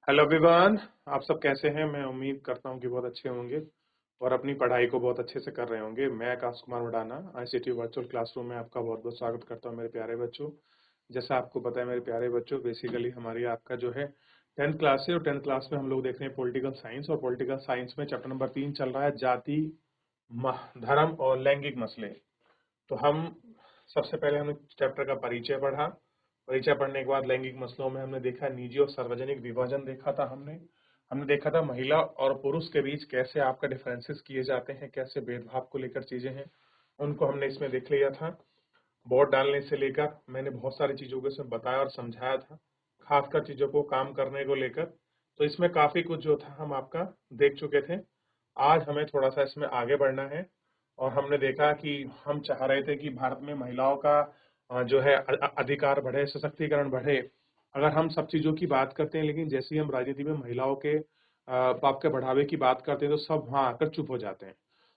Hello everyone. आप सब कैसे हैं? मैं उम्मीद करता हूं कि बहुत अच्छे होंगे और अपनी पढ़ाई को बहुत अच्छे से कर रहे होंगे। मैं Akash Kumar वडाना ICT virtual classroom में आपका बहुत बहुत स्वागत करता हूं मेरे प्यारे बच्चों। जैसा आपको पता है मेरे प्यारे बच्चों, बेसिकली हमारी आपका जो है 10th क्लास है और 10th क्लास में हम लोग देख रहे हैं पॉलिटिकल साइंस, और पॉलिटिकल साइंस में चैप्टर नंबर 3 चल रहा है जाति, धर्म और लैंगिक मसले। तो हम सबसे पहले हमने चैप्टर का परिचय पढ़ा। परिचय पढ़ने के बाद लैंगिक मसलों में हमने देखा निजी और सार्वजनिक विभाजन देखा था। हमने हमने देखा था महिला और पुरुष के बीच कैसे आपका डिफरेंसेस किए जाते हैं, कैसे भेदभाव को लेकर चीजें हैं, उनको हमने इसमें देख लिया था। वोट डालने से लेकर मैंने बहुत सारी चीजों को इसमें बताया और समझाया था, खासकर चीजों को काम करने को लेकर। तो इसमें काफी कुछ जो था हम आपका देख चुके थे। आज हमें थोड़ा सा इसमें आगे बढ़ना है और हमने देखा कि हम चाह रहे थे कि भारत में महिलाओं का जो है अधिकार बढ़े, सशक्तिकरण बढ़े। अगर हम सब चीजों की बात करते हैं, लेकिन जैसे ही हम राजनीति में महिलाओं के बाप के बढ़ावे की बात करते हैं तो सब वहां आकर चुप हो जाते हैं।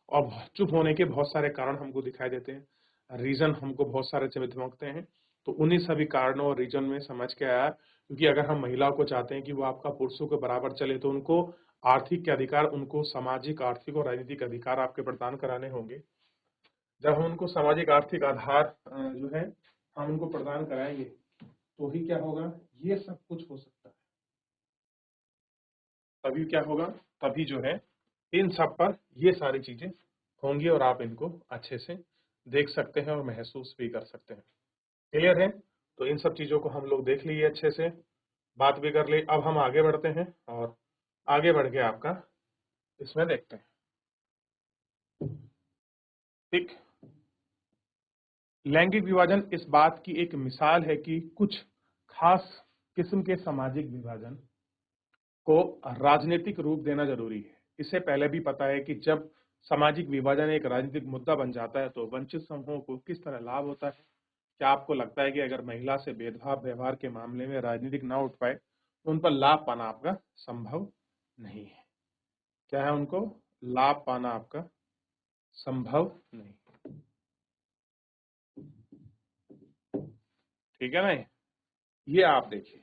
और चुप होने के बहुत सारे कारण हमको दिखाई देते हैं, रीजन हमको बहुत सारे चमकते हैं। तो उन्हीं सभी कारणों और रीजन में समझ के आया, क्योंकि अगर हम महिलाओं को चाहते हैं कि वो आपका पुरुषों के बराबर चले तो उनको आर्थिक के अधिकार, उनको सामाजिक, आर्थिक और राजनीतिक अधिकार आपके प्रदान कराने होंगे। जब हम उनको सामाजिक आर्थिक आधार जो है हम उनको प्रदान कराएंगे तो ही क्या होगा, ये सब कुछ हो सकता है। तभी क्या होगा, तभी जो है इन सब पर ये सारी चीजें होंगी और आप इनको अच्छे से देख सकते हैं और महसूस भी कर सकते हैं। क्लियर है? तो इन सब चीजों को हम लोग देख लिए अच्छे से, बात भी कर ली। अब हम आगे बढ़ते हैं और आगे बढ़ के आपका इसमें देखते हैं। ठीक, लैंगिक विभाजन इस बात की एक मिसाल है कि कुछ खास किस्म के सामाजिक विभाजन को राजनीतिक रूप देना जरूरी है। इससे पहले भी पता है कि जब सामाजिक विभाजन एक राजनीतिक मुद्दा बन जाता है तो वंचित समूहों को किस तरह लाभ होता है। क्या आपको लगता है कि अगर महिला से भेदभाव व्यवहार के मामले में राजनीतिक ना उठ पाए तो उन पर लाभ पाना आपका संभव नहीं है? क्या है, उनको लाभ पाना आपका संभव नहीं। ठीक है ना? ये आप देखिए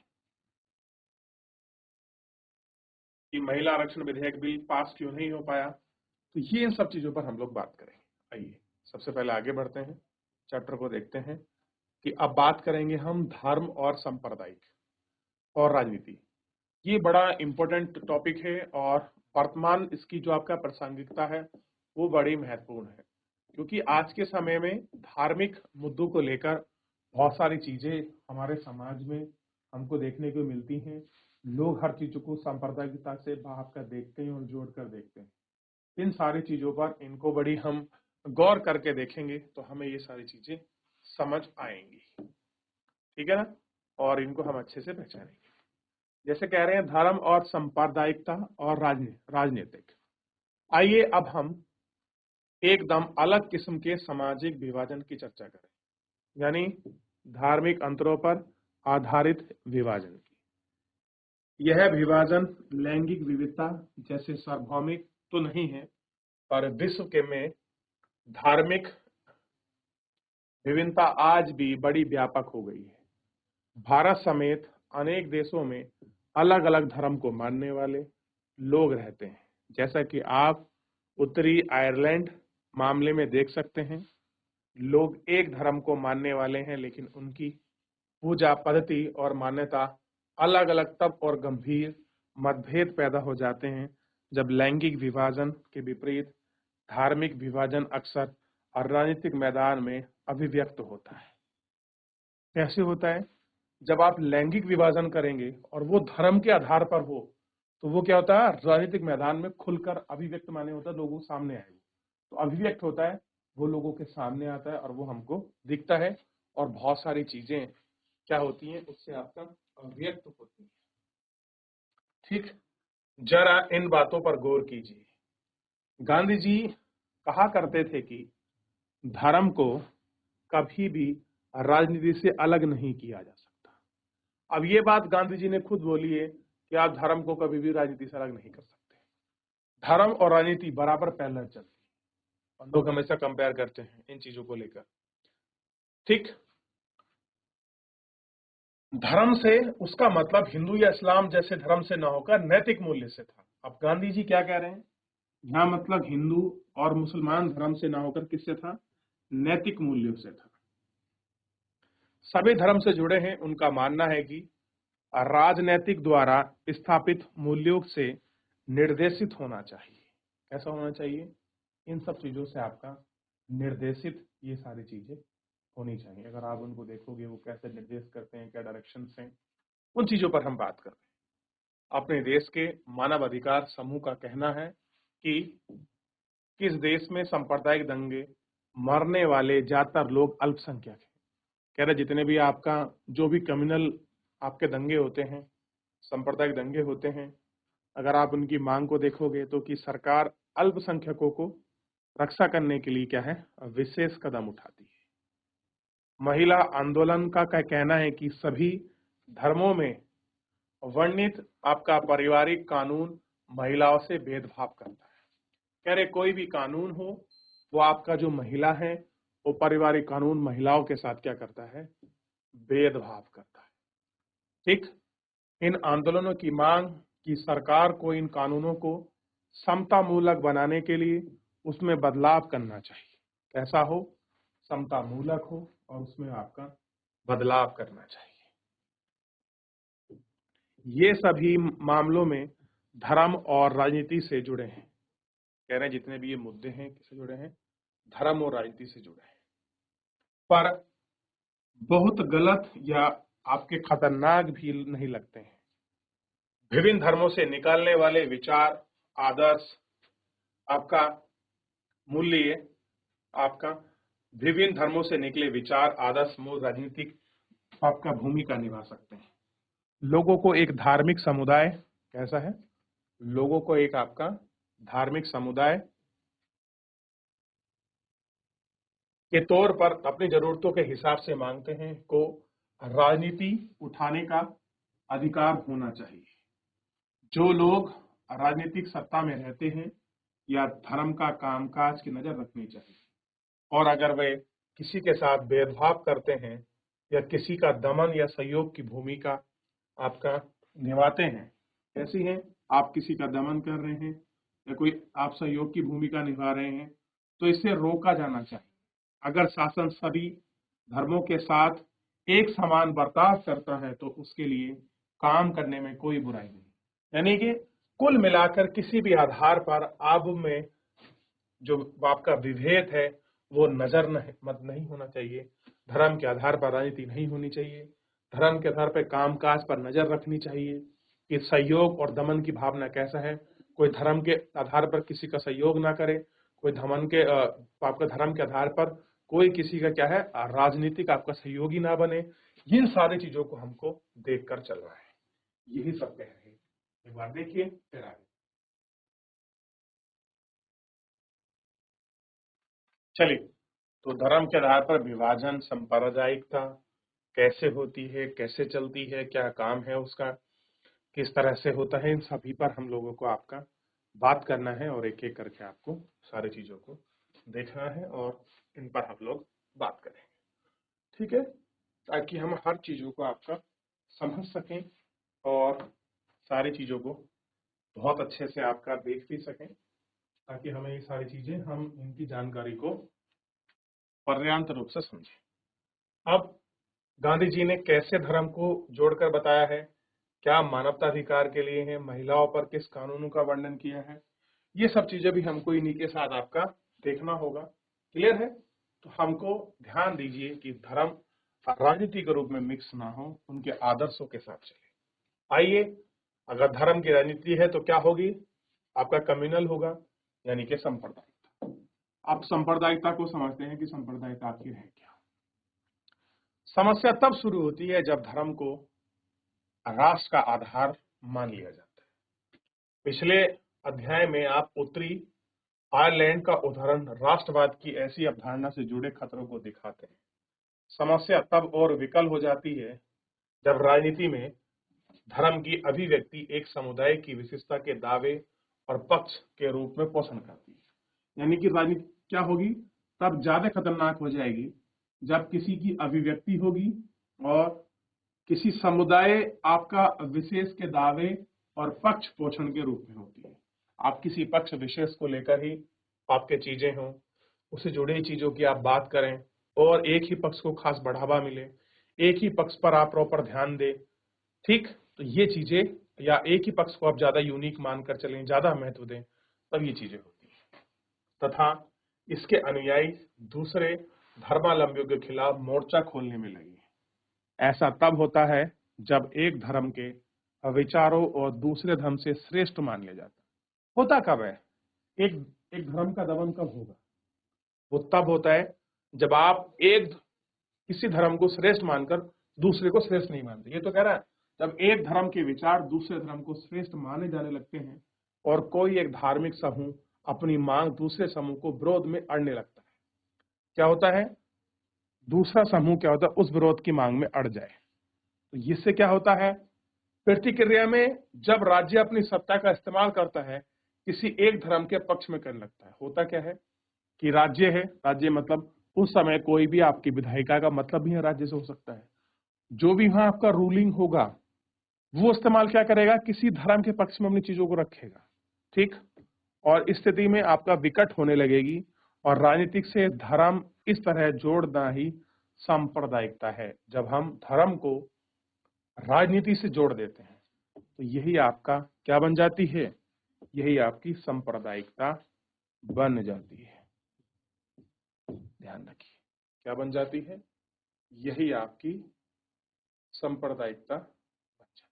कि महिला आरक्षण विधेयक बिल पास क्यों नहीं हो पाया। तो ये इन सब चीजों पर हम लोग बात करेंगे। आइए सबसे पहले आगे बढ़ते हैं, चैप्टर को देखते हैं कि अब बात करेंगे हम धर्म और सांप्रदायिक और राजनीति। ये बड़ा इंपॉर्टेंट टॉपिक है और वर्तमान इसकी जो आपका प्रासंगिकता है वो बड़ी महत्वपूर्ण है, क्योंकि आज के समय में धार्मिक मुद्दों को लेकर बहुत सारी चीजें हमारे समाज में हमको देखने को मिलती हैं। लोग हर चीजों को सांप्रदायिकता से भाग कर देखते हैं और जोड़ कर देखते हैं। इन सारी चीजों पर इनको बड़ी हम गौर करके देखेंगे तो हमें ये सारी चीजें समझ आएंगी। ठीक है ना? और इनको हम अच्छे से पहचानेंगे। जैसे कह रहे हैं धर्म और सांप्रदायिकता और राजनीतिक। आइए अब हम एकदम अलग किस्म के सामाजिक विभाजन की चर्चा करें, यानी धार्मिक अंतरों पर आधारित विभाजन की। यह विभाजन लैंगिक विविधता जैसे सार्वभौमिक तो नहीं है, पर विश्व के में धार्मिक विभिन्नता आज भी बड़ी व्यापक हो गई है। भारत समेत अनेक देशों में अलग अलग धर्म को मानने वाले लोग रहते हैं। जैसा कि आप उत्तरी आयरलैंड मामले में देख सकते हैं, लोग एक धर्म को मानने वाले हैं लेकिन उनकी पूजा पद्धति और मान्यता अलग अलग, तब और गंभीर मतभेद पैदा हो जाते हैं जब लैंगिक विभाजन के विपरीत धार्मिक विभाजन अक्सर और राजनीतिक मैदान में अभिव्यक्त होता है। कैसे होता है? जब आप लैंगिक विभाजन करेंगे और वो धर्म के आधार पर हो तो वो क्या होता है, राजनीतिक मैदान में खुलकर अभिव्यक्त माने होता है, लोगों के सामने आएगा। तो अभिव्यक्त होता है, वो लोगों के सामने आता है और वो हमको दिखता है और बहुत सारी चीजें क्या होती हैं उससे आपका अभिव्यक्त होती है। ठीक, जरा इन बातों पर गौर कीजिए। गांधी जी कहा करते थे कि धर्म को कभी भी राजनीति से अलग नहीं किया जा सकता। अब ये बात गांधी जी ने खुद बोली है कि आप धर्म को कभी भी राजनीति से अलग नहीं कर सकते। धर्म और राजनीति बराबर पैरेलल चलती है और लोग हमेशा कंपेयर करते हैं इन चीजों को लेकर। ठीक, धर्म से उसका मतलब हिंदू या इस्लाम जैसे धर्म से ना होकर नैतिक मूल्य से था। अब गांधी जी क्या कह रहे हैं, यहाँ मतलब हिंदू और मुसलमान धर्म से ना होकर किससे था, नैतिक मूल्यों से था। सभी धर्म से जुड़े हैं, उनका मानना है कि राजनैतिक द्वारा स्थापित मूल्यों से निर्देशित होना चाहिए। कैसा होना चाहिए, इन सब चीजों से आपका निर्देशित ये सारी चीजें होनी चाहिए। अगर आप उनको देखोगे वो कैसे निर्देश करते हैं, क्या डायरेक्शन हैं, उन चीजों पर हम बात कर रहे हैं। अपने देश के मानव अधिकार समूह का कहना है कि किस देश में सांप्रदायिक दंगे मरने वाले ज्यादातर लोग अल्पसंख्यक हैं। कह रहे जितने भी आपका जो भी कम्युनल आपके दंगे होते हैं, सांप्रदायिक दंगे होते हैं, अगर आप उनकी मांग को देखोगे तो कि सरकार अल्पसंख्यकों को रक्षा करने के लिए क्या है, विशेष कदम उठाती है। महिला आंदोलन का कहना है कि सभी धर्मों में वर्णित आपका पारिवारिक कानून महिलाओं से भेदभाव करता है। कह रहे कोई भी कानून हो वो आपका जो महिला है वो पारिवारिक कानून महिलाओं के साथ क्या करता है, भेदभाव करता है। ठीक, इन आंदोलनों की मांग कि सरकार को इन कानूनों को समता मूलक बनाने के लिए उसमें बदलाव करना चाहिए। कैसा हो, समता मूलक हो और उसमें आपका बदलाव करना चाहिए। ये सभी मामलों में धर्म और राजनीति से जुड़े हैं। कह रहे हैं जितने भी ये मुद्दे हैं किससे जुड़े हैं, धर्म और राजनीति से जुड़े हैं। पर बहुत गलत या आपके खतरनाक भी नहीं लगते हैं। विभिन्न धर्मों से निकलने वाले विचार, आदर्श, आपका मूल्य, आपका विभिन्न धर्मों से निकले विचार, आदर्श, मूल राजनीतिक आपका भूमिका निभा सकते हैं। लोगों को एक धार्मिक समुदाय, कैसा है, लोगों को एक आपका धार्मिक समुदाय के तौर पर अपनी जरूरतों के हिसाब से मांगते हैं को राजनीति उठाने का अधिकार होना चाहिए। जो लोग राजनीतिक सत्ता में रहते हैं या धर्म का कामकाज की नजर रखनी चाहिए, और अगर वे किसी के साथ भेदभाव करते हैं या किसी का दमन या सहयोग की भूमिका आपका निभाते हैं, कैसी है, आप किसी का दमन कर रहे हैं या कोई आप सहयोग की भूमिका निभा रहे हैं तो इसे रोका जाना चाहिए। अगर शासन सभी धर्मों के साथ एक समान बर्ताव करता है तो उसके लिए काम करने में कोई बुराई नहीं। यानी कि कुल मिलाकर किसी भी आधार पर आप में जो आपका विभेद है वो नजर नहीं होना चाहिए। धर्म के आधार पर राजनीति नहीं होनी चाहिए। धर्म के आधार पर कामकाज पर नजर रखनी चाहिए कि सहयोग और दमन की भावना कैसा है। कोई धर्म के आधार पर किसी का सहयोग ना करे, कोई धमन के आपका धर्म के आधार पर कोई किसी का क्या है राजनीतिक आपका सहयोगी ना बने। इन सारी चीजों को हमको देखकर चल रहा है, यही सब कह रहे हैं। एक बार देखिए फिर आगे चलिए। तो धर्म के आधार पर विभाजन, सांप्रदायिकता कैसे होती है, कैसे चलती है, क्या काम है उसका, किस तरह से होता है, इन सभी पर हम लोगों को आपका बात करना है और एक एक करके आपको सारी चीजों को देखना है और इन पर हम लोग बात करें। ठीक है, ताकि हम हर चीजों को आपका समझ सकें और सारी चीजों को बहुत अच्छे से आपका देख भी सकें, ताकि हमें ये सारी चीजें हम इनकी जानकारी को पर्याप्त रूप से समझें। अब गांधी जी ने कैसे धर्म को जोड़कर बताया है, क्या मानवताधिकार के लिए है, महिलाओं पर किस कानूनों का वर्णन किया है, ये सब चीजें भी हमको इन्हीं के साथ आपका देखना होगा। क्लियर है, तो हमको ध्यान दीजिए कि धर्म राजनीति के रूप में मिक्स ना हो, उनके आदर्शों के साथ चले। आइए, अगर धर्म की राजनीति है तो क्या होगी, आपका कम्युनल होगा, यानी कि सांप्रदायिकता। आप सांप्रदायिकता को समझते हैं कि सांप्रदायिकता आखिर है क्या। समस्या तब शुरू होती है जब धर्म को राष्ट्र का आधार मान लिया जाता है। पिछले अध्याय में आप उत्तरी आयरलैंड का उदाहरण राष्ट्रवाद की ऐसी अवधारणा से जुड़े खतरों को दिखाते हैं। समस्या तब और विकल हो जाती है जब राजनीति में धर्म की अभिव्यक्ति एक समुदाय की विशेषता के दावे और पक्ष के रूप में पोषण करती है। यानी कि राजनीति क्या होगी, तब ज्यादा खतरनाक हो जाएगी जब किसी की अभिव्यक्ति होगी और किसी समुदाय आपका विशेष के दावे और पक्ष पोषण के रूप में होती है। आप किसी पक्ष विशेष को लेकर ही आपके चीजें हों, उससे जुड़ी चीजों की आप बात करें और एक ही पक्ष को खास बढ़ावा मिले, एक ही पक्ष पर आप प्रॉपर ध्यान दें, ठीक। तो ये चीजें, या एक ही पक्ष को आप ज्यादा यूनिक मानकर चलें, ज्यादा महत्व दें, तब ये चीजें होती हैं। तथा इसके अनुयायी दूसरे धर्मावलंबियों के खिलाफ मोर्चा खोलने में लगे। ऐसा तब होता है जब एक धर्म के विचारों और दूसरे धर्म से श्रेष्ठ मान लिया जाता है। होता कब है? एक एक धर्म का दमन कब होगा? वो तब होता है जब आप एक किसी धर्म को श्रेष्ठ मानकर दूसरे को श्रेष्ठ नहीं मानते। ये तो कह रहा है जब एक धर्म के विचार दूसरे धर्म को श्रेष्ठ माने जाने लगते हैं और कोई एक धार्मिक समूह अपनी मांग दूसरे समूह को विरोध में अड़ने लगता है। क्या होता है? दूसरा समूह क्या होता है? उस विरोध की मांग में अड़ जाए। तो इससे क्या होता है? प्रतिक्रिया में जब राज्य अपनी सत्ता का इस्तेमाल करता है, किसी एक धर्म के पक्ष में करने लगता है। होता क्या है कि राज्य है, राज्य मतलब उस समय कोई भी आपकी विधायिका का मतलब भी है राज्य से हो सकता है। जो भी वहां आपका रूलिंग होगा वो इस्तेमाल क्या करेगा? किसी धर्म के पक्ष में अपनी चीजों को रखेगा, ठीक। और इस स्थिति में आपका विकट होने लगेगी और राजनीतिक से धर्म इस तरह जोड़ना ही सांप्रदायिकता है। जब हम धर्म को राजनीति से जोड़ देते हैं तो यही आपका क्या बन जाती है? यही आपकी सांप्रदायिकता बन जाती है। ध्यान रखिए, क्या बन जाती है? यही आपकी सांप्रदायिकता बन जाती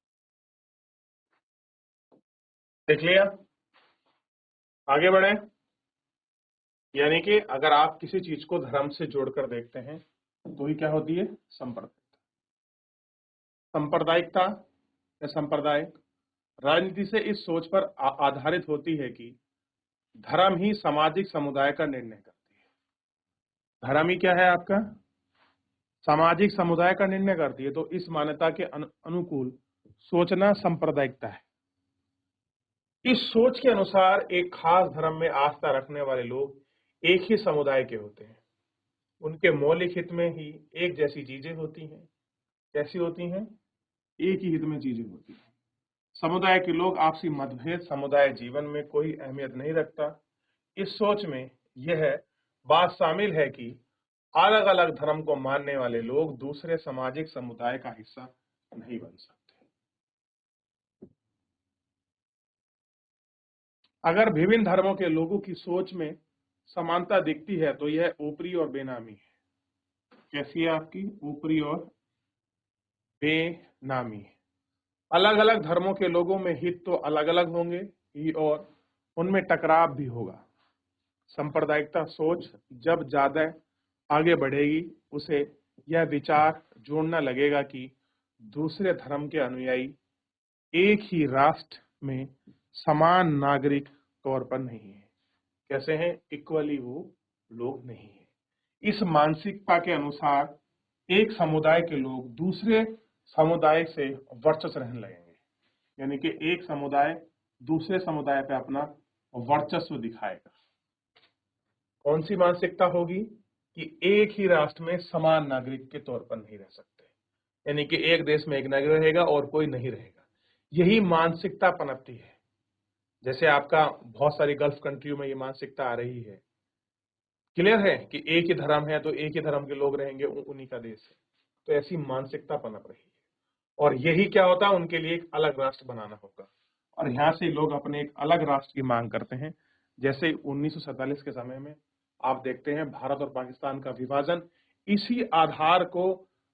है। देख लिया? आगे बढ़े। यानी कि अगर आप किसी चीज को धर्म से जोड़कर देखते हैं तो ही क्या होती है? सांप्रदायिकता। सांप्रदायिकता या सांप्रदायिक राजनीति से इस सोच पर आधारित होती है कि धर्म ही सामाजिक समुदाय का निर्णय करती है। धर्म ही क्या है आपका? सामाजिक समुदाय का निर्णय करती है। तो इस मान्यता के अनुकूल सोचना सांप्रदायिकता है। इस सोच के अनुसार एक खास धर्म में आस्था रखने वाले लोग एक ही समुदाय के होते हैं। उनके मौलिक हित में ही एक जैसी चीजें होती हैं। कैसी होती हैं? एक ही हित में चीजें होती हैं। समुदाय के लोग आपसी मतभेद समुदाय जीवन में कोई अहमियत नहीं रखता। इस सोच में यह बात शामिल है कि अलग अलग धर्म को मानने वाले लोग दूसरे सामाजिक समुदाय का हिस्सा नहीं बन सकते। अगर विभिन्न धर्मों के लोगों की सोच में समानता दिखती है तो यह ऊपरी और बेनामी है। कैसी है आपकी? ऊपरी और बेनामी है। अलग अलग धर्मों के लोगों में हित तो अलग अलग होंगे ही और उनमें टकराव भी होगा। सांप्रदायिकता सोच जब ज्यादा आगे बढ़ेगी उसे यह विचार जोड़ना लगेगा कि दूसरे धर्म के अनुयायी एक ही राष्ट्र में समान नागरिक तौर पर नहीं है। कैसे हैं? इक्वली वो लोग नहीं है। इस मानसिकता के अनुसार एक समुदाय के लोग दूसरे समुदाय से वर्चस्व रहने लगेंगे। यानी कि एक समुदाय दूसरे समुदाय पे अपना वर्चस्व दिखाएगा। कौन सी मानसिकता होगी? कि एक ही राष्ट्र में समान नागरिक के तौर पर नहीं रह सकते। यानी कि एक देश में एक नागरिक रहेगा और कोई नहीं रहेगा। यही मानसिकता पनपती है। जैसे आपका बहुत सारी गल्फ कंट्रियों में ये मानसिकता आ रही है। क्लियर है कि एक ही धर्म है तो एक ही धर्म के लोग रहेंगे, उन्हीं का देश है। तो ऐसी मानसिकता पनप रही है और यही क्या होता है? उनके लिए एक अलग राष्ट्र बनाना होगा और यहाँ से लोग अपने एक अलग राष्ट्र की मांग करते हैं। जैसे 1947 के समय में आप देखते हैं भारत और पाकिस्तान का विभाजन इसी आधार को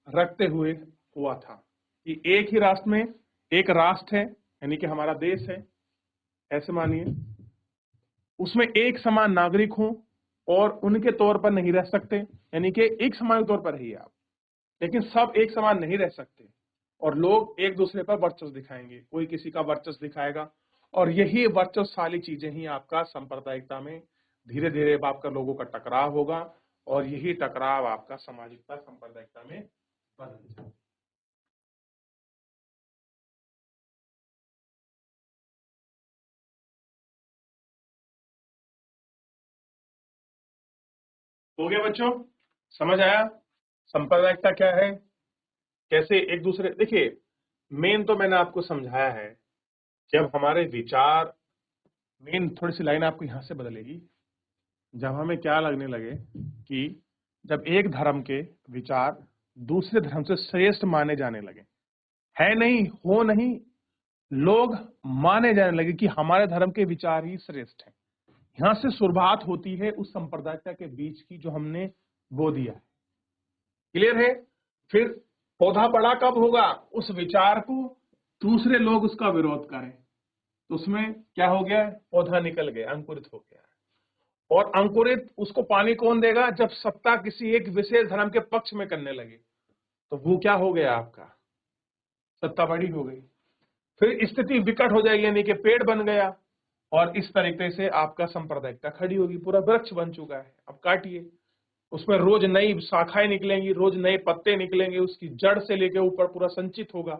रखते हुए हुआ था कि एक ही राष्ट्र में एक राष्ट्र है, यानी कि हमारा देश है, ऐसे मानिए, उसमें एक समान नागरिक हों और उनके तौर पर नहीं रह सकते। यानी कि एक समान तौर पर रहिए आप, लेकिन सब एक समान नहीं रह सकते और लोग एक दूसरे पर वर्चस्व दिखाएंगे, कोई किसी का वर्चस्व दिखाएगा और यही वर्चस्वशाली चीजें ही आपका सांप्रदायिकता में धीरे धीरे आपका लोगों का टकराव होगा और यही टकराव आपका सामाजिकता सांप्रदायिकता में बदल जाएगा। हो गया बच्चों? समझ आया सांप्रदायिकता क्या है, कैसे एक दूसरे, देखिए मेन तो मैंने आपको समझाया है, जब हमारे विचार, मेन थोड़ी सी लाइन आपको यहां से बदलेगी, जब हमें क्या लगने लगे कि जब एक धर्म के विचार दूसरे धर्म से श्रेष्ठ माने जाने लगे, है नहीं, हो नहीं, लोग माने जाने लगे कि हमारे धर्म के विचार ही श्रेष्ठ हैं। यहां से शुरुआत होती है उस सांप्रदायिकता के बीच की जो हमने बो दिया है। क्लियर है? फिर पौधा बड़ा कब होगा? उस विचार को दूसरे लोग उसका विरोध करें तो उसमें क्या हो गया? पौधा निकल गया, अंकुरित हो गया। और अंकुरित उसको पानी कौन देगा? जब सत्ता किसी एक विशेष धर्म के पक्ष में करने लगे तो वो क्या हो गया? आपका सत्ता बड़ी हो गई, फिर स्थिति विकट हो जाएगी, यानी कि पेड़ बन गया, और इस तरीके से आपका सांप्रदायिकता खड़ी होगी, पूरा वृक्ष बन चुका है। अब काटिए, उसमें रोज नई शाखाएं निकलेंगी, रोज नए पत्ते निकलेंगे, उसकी जड़ से लेकर ऊपर पूरा संचित होगा,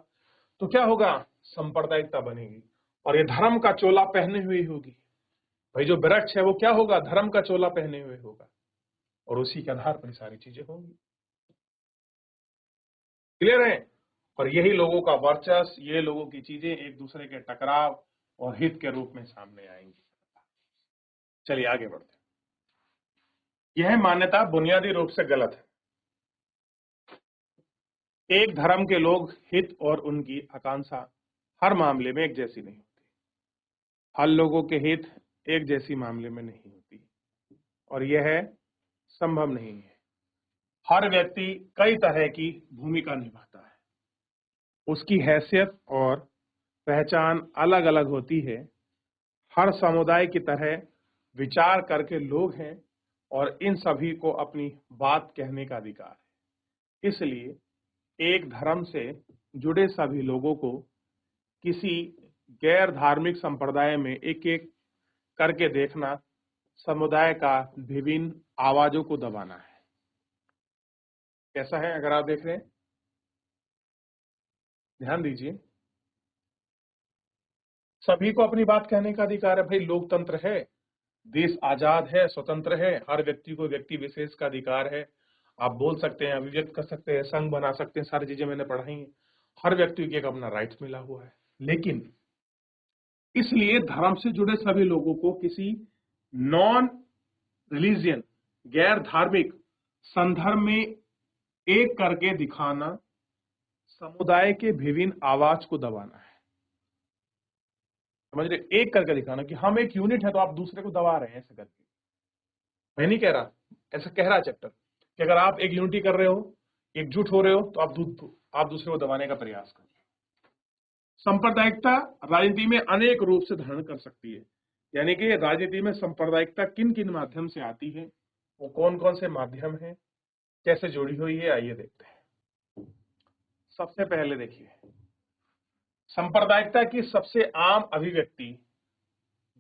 तो क्या होगा? सांप्रदायिकता बनेगी, और ये धर्म का चोला पहने हुए होगी। भाई जो वृक्ष है वो क्या होगा? धर्म का चोला पहने हुए होगा, और उसी के आधार पर सारी चीजें होंगी। क्लियर है? और यही लोगों का वर्चस्व, ये लोगों की चीजें एक दूसरे के टकराव और हित के रूप में सामने आएंगी। चलिए आगे बढ़ते हैं। यह मान्यता बुनियादी रूप से गलत है। एक धर्म के लोग हित और उनकी आकांक्षा हर मामले में एक जैसी नहीं होती। हर लोगों के हित एक जैसी मामले में नहीं होती, और यह संभव नहीं है। हर व्यक्ति कई तरह की भूमिका निभाता है, उसकी हैसियत और पहचान अलग अलग होती है। हर समुदाय की तरह विचार करके लोग हैं, और इन सभी को अपनी बात कहने का अधिकार है। इसलिए एक धर्म से जुड़े सभी लोगों को किसी गैर धार्मिक संप्रदाय में एक एक करके देखना समुदाय का विभिन्न आवाजों को दबाना है। कैसा है? अगर आप देख रहे हैं, ध्यान दीजिए, सभी को अपनी बात कहने का अधिकार है। भाई लोकतंत्र है, देश आजाद है, स्वतंत्र है, हर व्यक्ति को व्यक्ति विशेष का अधिकार है। आप बोल सकते हैं, अभिव्यक्त कर सकते हैं, संघ बना सकते हैं, सारी चीजें मैंने पढ़ाई हैं। हर व्यक्ति को एक अपना राइट्स मिला हुआ है। लेकिन इसलिए धर्म से जुड़े सभी लोगों को किसी नॉन रिलीजियन, गैर धार्मिक संदर्भ में एक करके दिखाना समुदाय के विभिन्न आवाज को दबाना है। समझ रहे? एक करके दिखाना कि हम एक यूनिट है, तो आप दूसरे को दबा रहे हैं ऐसे करके। मैं नहीं कह रहा, ऐसा कह रहा है चैप्टर कि अगर आप एक यूनिटी कर रहे हो, एकजुट हो रहे हो, तो आप दूसरे को दबाने का प्रयास कर रहे हो। सांप्रदायिकता राजनीति में अनेक रूप से धारण कर सकती है। यानी कि राजनीति में सांप्रदायिकता किन किन माध्यम से आती है, वो कौन कौन से माध्यम है, कैसे जुड़ी हुई है, आइए देखते हैं। सबसे पहले देखिए, सांप्रदायिकता की सबसे आम अभिव्यक्ति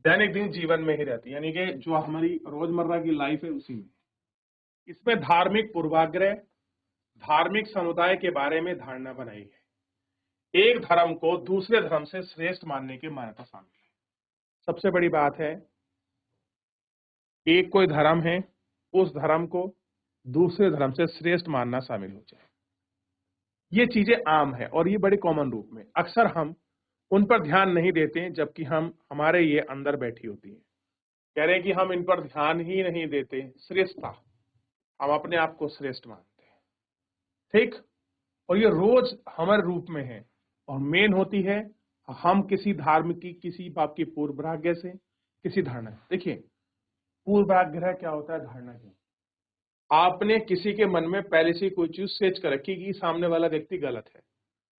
दैनिक दिन जीवन में ही रहती है, यानी कि जो हमारी रोजमर्रा की लाइफ है उसी में। इसमें धार्मिक पूर्वाग्रह, धार्मिक समुदाय के बारे में धारणा बनाई है, एक धर्म को दूसरे धर्म से श्रेष्ठ मानने की मान्यता शामिल है। सबसे बड़ी बात है, एक कोई धर्म है, उस धर्म को दूसरे धर्म से श्रेष्ठ मानना शामिल हो जाए। ये चीजें आम है, और ये बड़े कॉमन रूप में अक्सर हम उन पर ध्यान नहीं देते, जबकि हम हमारे ये अंदर बैठी होती है। कह रहे हैं कि हम इन पर ध्यान ही नहीं देते। श्रेष्ठता, हम अपने आप को श्रेष्ठ मानते हैं, ठीक, और ये रोज हमारे रूप में है। और मेन होती है, हम किसी धर्म की, किसी बात की पूर्वाग्रह से, किसी धारणा। देखिए पूर्वाग्रह क्या होता है, धारणा क्या? आपने किसी के मन में पहले से कोई चीज सोच कर रखी कि सामने वाला व्यक्ति गलत है,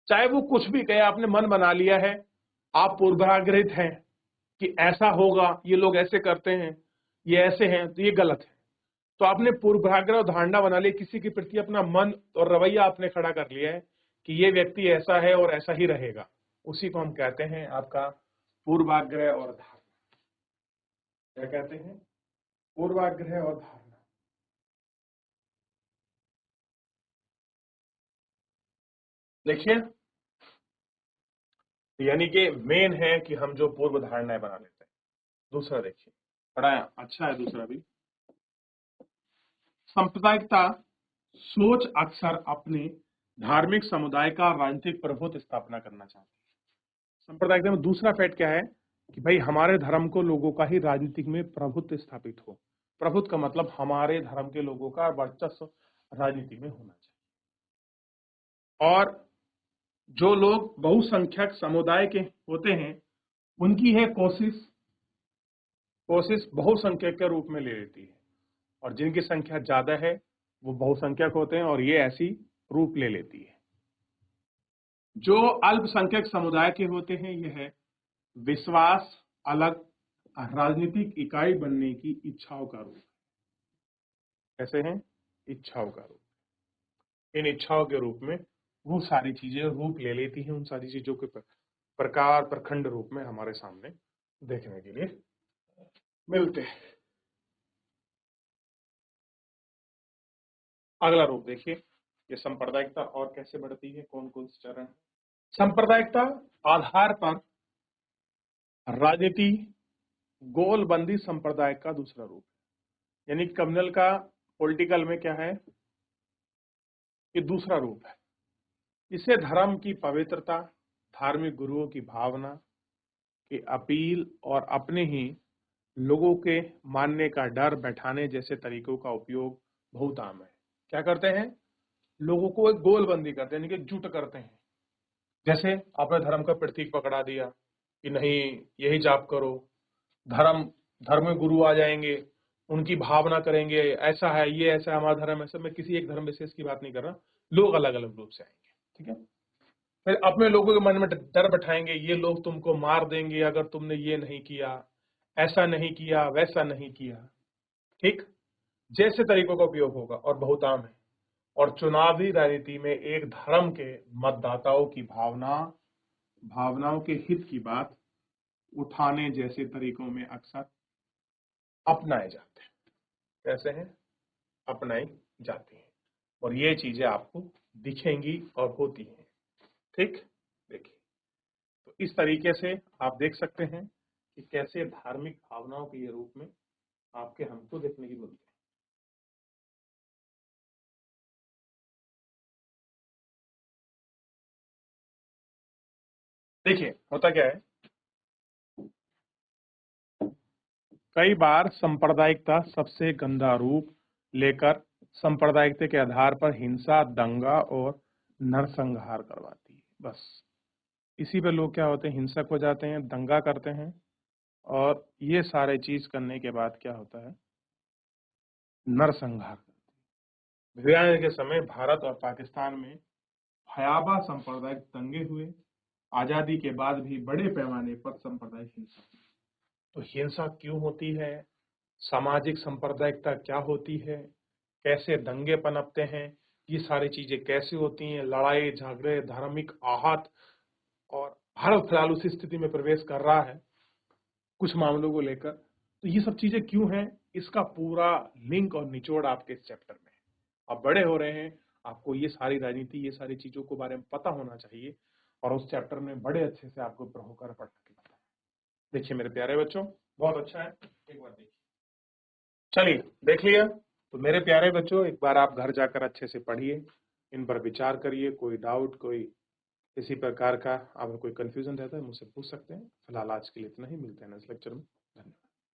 चाहे वो कुछ भी कहे, आपने मन बना लिया है, आप पूर्वाग्रहित हैं कि ऐसा होगा, ये लोग ऐसे करते हैं, ये ऐसे हैं, तो ये गलत है। तो आपने पूर्वाग्रह और धारणा बना ली, किसी के प्रति अपना मन और रवैया आपने खड़ा कर लिया है कि ये व्यक्ति ऐसा है और ऐसा ही रहेगा। उसी को हम कहते हैं आपका पूर्वाग्रह और धारणा। क्या कहते हैं? पूर्वाग्रह और धारणा। देखिए, यानी कि मेन है कि हम जो पूर्व धारणाएं बना लेते हैं। दूसरा देखिए, बड़ा अच्छा है दूसरा भी। सांप्रदायिकता सोच अक्सर अपने धार्मिक समुदाय का राजनीतिक प्रभुत्व स्थापना करना चाहती है। सांप्रदायिकता में दूसरा फैक्ट क्या है कि भाई हमारे धर्म को लोगों का ही राजनीतिक में प्रभुत्व स्थापित हो। प्रभुत्व का मतलब हमारे धर्म के लोगों का वर्चस्व राजनीति में होना चाहिए। और जो लोग बहुसंख्यक समुदाय के होते हैं उनकी है कोशिश बहुसंख्यक के रूप में ले लेती है, और जिनकी संख्या ज्यादा है वो बहुसंख्यक होते हैं और ये ऐसी रूप ले लेती है। जो अल्पसंख्यक समुदाय के होते हैं यह है विश्वास अलग राजनीतिक इकाई बनने की इच्छाओं का रूप। कैसे हैं? इच्छाओं का रूप। इन इच्छाओं के रूप में वो सारी चीजें रूप ले लेती हैं, उन सारी चीजों के प्रकार प्रखंड रूप में हमारे सामने देखने के लिए मिलते हैं। अगला रूप देखिए, ये सांप्रदायिकता और कैसे बढ़ती है, कौन कौन से चरण। सांप्रदायिकता आधार पर राजनीति गोलबंदी संप्रदाय का दूसरा रूप है। यानी कम्युनल का पॉलिटिकल में क्या है, ये दूसरा रूप है। इसे धर्म की पवित्रता, धार्मिक गुरुओं की भावना की अपील और अपने ही लोगों के मानने का डर बैठाने जैसे तरीकों का उपयोग बहुत आम है। क्या करते हैं? लोगों को एक गोलबंदी करते हैं, एकजुट करते हैं। जैसे आपने धर्म का प्रतीक पकड़ा दिया कि नहीं यही जाप करो, धर्म गुरु आ जाएंगे, उनकी भावना करेंगे, ऐसा है, ये ऐसा है, हमारा धर्म ऐसा। मैं किसी एक धर्म विशेष की बात नहीं कर रहा, लोग अलग अलग रूप से आएंगे, ठीक है। फिर अपने लोगों के मन में डर बैठाएंगे, ये लोग तुमको मार देंगे अगर तुमने ये नहीं किया, ऐसा नहीं किया, वैसा नहीं किया, ठीक। जैसे तरीकों का उपयोग होगा और बहुत आम है। और चुनावी राजनीति में एक धर्म के मतदाताओं की भावनाओं के हित की बात उठाने जैसे तरीकों में अक्सर अपनाए जाते हैं। कैसे हैं? अपनाई जाती हैं, और ये चीजें आपको दिखेंगी और होती हैं, ठीक। देखिए, तो इस तरीके से आप देख सकते हैं कि कैसे धार्मिक भावनाओं के ये रूप में आपके हमको देखने की मिलती है। देखिए होता क्या है, कई बार सांप्रदायिकता सबसे गंदा रूप लेकर सांप्रदायिकता के आधार पर हिंसा, दंगा और नरसंहार करवाती है। बस इसी पे लोग क्या होते हैं, हिंसक हो जाते हैं, दंगा करते हैं, और ये सारे चीज करने के बाद क्या होता है, नरसंहार करते हैं। विभाजन के समय भारत और पाकिस्तान में भयावह सांप्रदायिक दंगे हुए। आजादी के बाद भी बड़े पैमाने पर सांप्रदायिक हिंसा। तो हिंसा क्यों होती है, सामाजिक सांप्रदायिकता क्या होती है, कैसे दंगे पनपते हैं, ये सारी चीजें कैसे होती हैं, लड़ाई झगड़े, धार्मिक आहत, और भारत फिलहाल उसी स्थिति में प्रवेश कर रहा है कुछ मामलों को लेकर। तो ये सब चीजें क्यों हैं, इसका पूरा लिंक और निचोड़ आपके इस चैप्टर में है। आप बड़े हो रहे हैं, आपको ये सारी राजनीति, ये सारी चीजों के बारे में पता होना चाहिए, और उस चैप्टर में बड़े अच्छे से आपको होकर पढ़ के बताया। देखिए मेरे प्यारे बच्चों, बहुत अच्छा है, एक बार देखिए। चलिए देख लिया। तो मेरे प्यारे बच्चों, एक बार आप घर जाकर अच्छे से पढ़िए, इन पर विचार करिए। कोई डाउट, कोई किसी प्रकार का आपको कोई कंफ्यूजन रहता है मुझसे पूछ सकते हैं। फिलहाल आज के लिए इतना ही, मिलते हैं नेक्स्ट लेक्चर में। धन्यवाद।